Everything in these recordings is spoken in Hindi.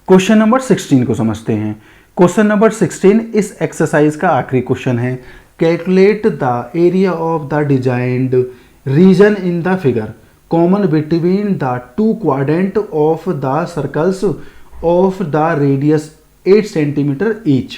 क्वेश्चन नंबर 16 को समझते हैं। क्वेश्चन नंबर 16 इस एक्सरसाइज का आखिरी क्वेश्चन है। Calculate the area of the designed region in the figure common between the two quadrant of the circles of the radius 8 centimetre each.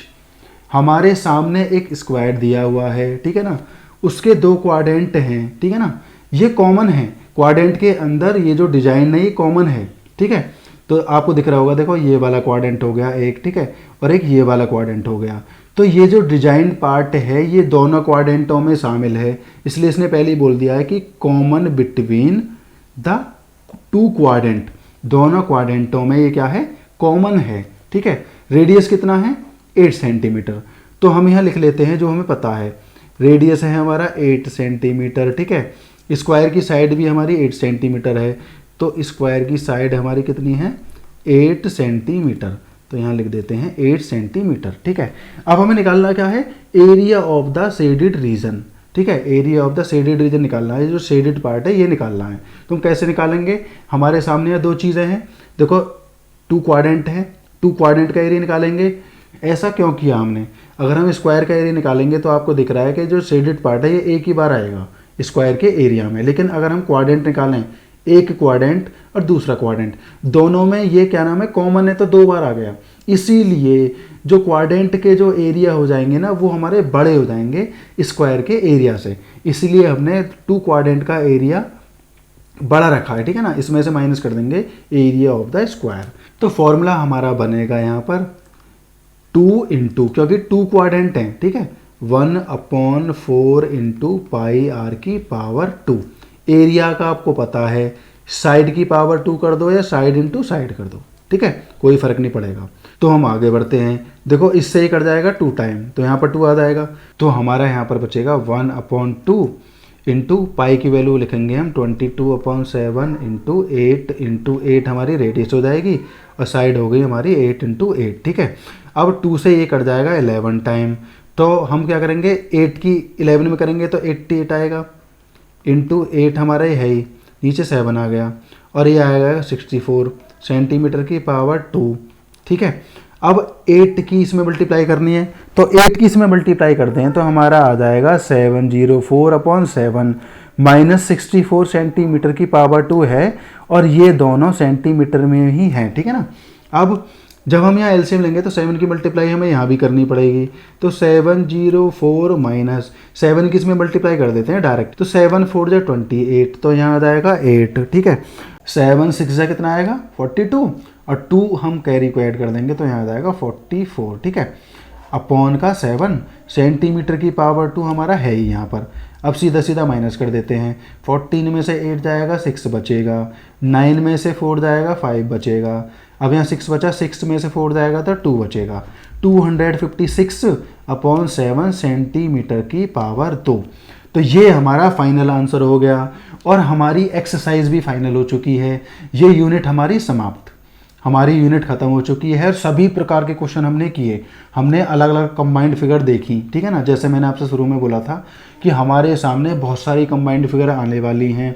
हमारे सामने एक स्क्वायर दिया हुआ है, ठीक है ना, उसके दो क्वाड्रेंट हैं, ठीक है ना, ये कॉमन है, क्वाड्रेंट के अंदर ये जो डिजाइन है ये कॉमन है, ठीक है। तो आपको दिख रहा होगा, देखो ये वाला क्वाड्रेंट हो गया एक, ठीक है, और एक ये वाला क्वाड्रेंट हो गया। तो ये जो डिजाइन पार्ट है ये दोनों क्वाड्रेंटों में शामिल है, इसलिए इसने पहले ही बोल दिया है कि common between the two quadrant, दोनों क्वाड्रेंटों में ये क्या है, कॉमन है, ठीक है। रेडियस कितना है, 8 सेंटीमीटर। तो हम यहाँ लिख लेते हैं जो हमें पता है, रेडियस है हमारा 8 सेंटीमीटर, ठीक है। स्क्वायर की साइड भी हमारी 8 सेंटीमीटर है, तो स्क्वायर की साइड हमारी कितनी है, 8 सेंटीमीटर। तो यहाँ लिख देते हैं 8 सेंटीमीटर, ठीक है। अब हमें निकालना क्या है, area of the shaded region, ठीक है। Area of the shaded region निकालना है, जो शेडेड पार्ट है ये निकालना है। तो हम कैसे निकालेंगे, हमारे सामने यहाँ दो चीज़ें हैं, देखो टू क्वाड्रेंट है, टू क्वाड्रेंट का एरिया निकालेंगे। ऐसा क्यों किया हमने, अगर हम स्क्वायर का एरिया निकालेंगे तो आपको दिख रहा है कि जो शेडेड पार्ट है ये एक ही बार आएगा स्क्वायर के एरिया में, लेकिन अगर हम क्वाड्रेंट निकालें, एक क्वाड्रेंट और दूसरा क्वाड्रेंट, दोनों में ये क्या नाम है, कॉमन है, तो दो बार आ गया। इसीलिए जो क्वाड्रेंट के जो एरिया हो जाएंगे ना वो हमारे बड़े हो जाएंगे स्क्वायर के एरिया से, इसलिए हमने टू क्वाड्रेंट का एरिया बड़ा रखा है, ठीक है ना। इसमें से माइनस कर देंगे एरिया ऑफ द स्क्वायर। तो फॉर्मूला हमारा बनेगा यहाँ पर 2 इंटू, क्योंकि टू क्वाड्रेंट हैं, ठीक है, 1/4 इंटू पाई आर की पावर 2। एरिया का आपको पता है, साइड की पावर 2 कर दो या साइड इंटू साइड कर दो, ठीक है, कोई फर्क नहीं पड़ेगा। तो हम आगे बढ़ते हैं, देखो इससे ही कर जाएगा 2 टाइम, तो यहाँ पर 2 आ जाएगा, तो हमारा यहाँ पर बचेगा 1/2 इंटू पाई की वैल्यू लिखेंगे हम 22/7 इंटू 8 हमारी रेडियस हो जाएगी, और साइड हो गई हमारी 8 इंटू 8, ठीक है। अब 2 से ये कट जाएगा 11 टाइम, तो हम क्या करेंगे, 8 की 11 में करेंगे तो 88 आएगा, इंटू 8 हमारा ये है ही, नीचे 7 आ गया, और ये आएगा 64 सेंटीमीटर की पावर 2, ठीक है। अब 8 की इसमें मल्टीप्लाई करनी है, तो 8 की इसमें मल्टीप्लाई करते हैं तो हमारा आ जाएगा 704/7 माइनस 64 सेंटीमीटर की पावर 2 है, और ये दोनों सेंटीमीटर में ही हैं, ठीक है ना। अब जब हम यहाँ एलसीएम लेंगे तो 7 की मल्टीप्लाई हमें यहाँ भी करनी पड़ेगी, तो 704 माइनस 7 की इसमें मल्टीप्लाई कर देते हैं डायरेक्ट, तो 7 4 जा 28, तो यहाँ आ जाएगा 8, ठीक है। 7 6 जा कितना आएगा 42, और 2 हम कैरी को ऐड कर देंगे तो यहाँ आ जाएगा 44, ठीक है। अपॉन का 7 सेंटीमीटर की पावर 2 हमारा है ही यहाँ पर। अब सीधा सीधा माइनस कर देते हैं, 14 में से 8 जाएगा 6 बचेगा, 9 में से 4 जाएगा 5 बचेगा, अब यहाँ 6 बचा, 6 में से 4 जाएगा तो 2 बचेगा, 256/7 सेंटीमीटर की पावर 2। तो ये हमारा फाइनल आंसर हो गया, और हमारी एक्सरसाइज भी फाइनल हो चुकी है। ये यूनिट हमारी समाप्त, हमारी यूनिट खत्म हो चुकी है। सभी प्रकार के क्वेश्चन हमने किए, हमने अलग अलग कंबाइंड फिगर देखी, ठीक है ना। जैसे मैंने आपसे शुरू में बोला था कि हमारे सामने बहुत सारी कंबाइंड फिगर आने वाली हैं,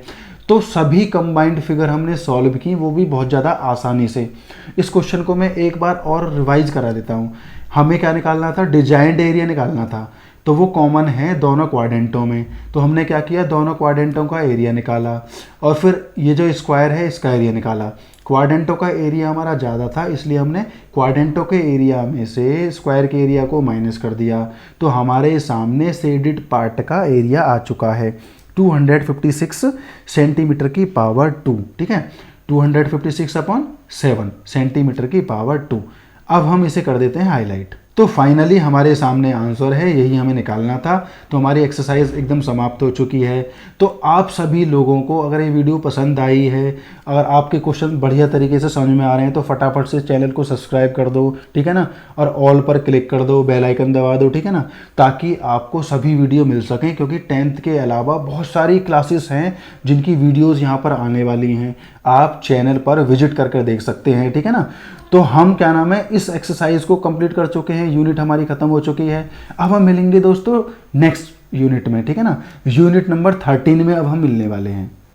तो सभी कंबाइंड फिगर हमने सॉल्व की, वो भी बहुत ज़्यादा आसानी से। इस क्वेश्चन को मैं एक बार और रिवाइज करा देता हूँ। हमें क्या निकालना था, डिजाइंड एरिया निकालना था, तो वो कॉमन है दोनों क्वाड्रेंटों में, तो हमने क्या किया, दोनों क्वाड्रेंटों का एरिया निकाला, और फिर ये जो स्क्वायर है इसका एरिया निकाला। क्वाड्रेंटों का एरिया हमारा ज़्यादा था, इसलिए हमने क्वाड्रेंटों के एरिया में से स्क्वायर के एरिया को माइनस कर दिया, तो हमारे सामने शेडेड पार्ट का एरिया आ चुका है 256 सेंटीमीटर की पावर 2, ठीक है, 256/7 सेंटीमीटर की पावर 2। अब हम इसे कर देते हैं हाईलाइट। तो फाइनली हमारे सामने आंसर है, यही हमें निकालना था। तो हमारी एक्सरसाइज एकदम समाप्त हो चुकी है। तो आप सभी लोगों को अगर ये वीडियो पसंद आई है, अगर आपके क्वेश्चन बढ़िया तरीके से समझ में आ रहे हैं, तो फटाफट से चैनल को सब्सक्राइब कर दो, ठीक है ना, और ऑल पर क्लिक कर दो, बेल आइकन दबा दो, ठीक है ना, ताकि आपको सभी वीडियो मिल सकें, क्योंकि 10th के अलावा बहुत सारी क्लासेस हैं जिनकी वीडियोज़ यहाँ पर आने वाली हैं। आप चैनल पर विजिट करके देख सकते हैं, ठीक है ना। तो हम क्या नाम है, इस एक्सरसाइज को कंप्लीट कर चुके हैं, यूनिट हमारी खत्म हो चुकी है। अब हम मिलेंगे दोस्तों नेक्स्ट यूनिट में, ठीक है ना, यूनिट नंबर 13 में अब हम मिलने वाले हैं।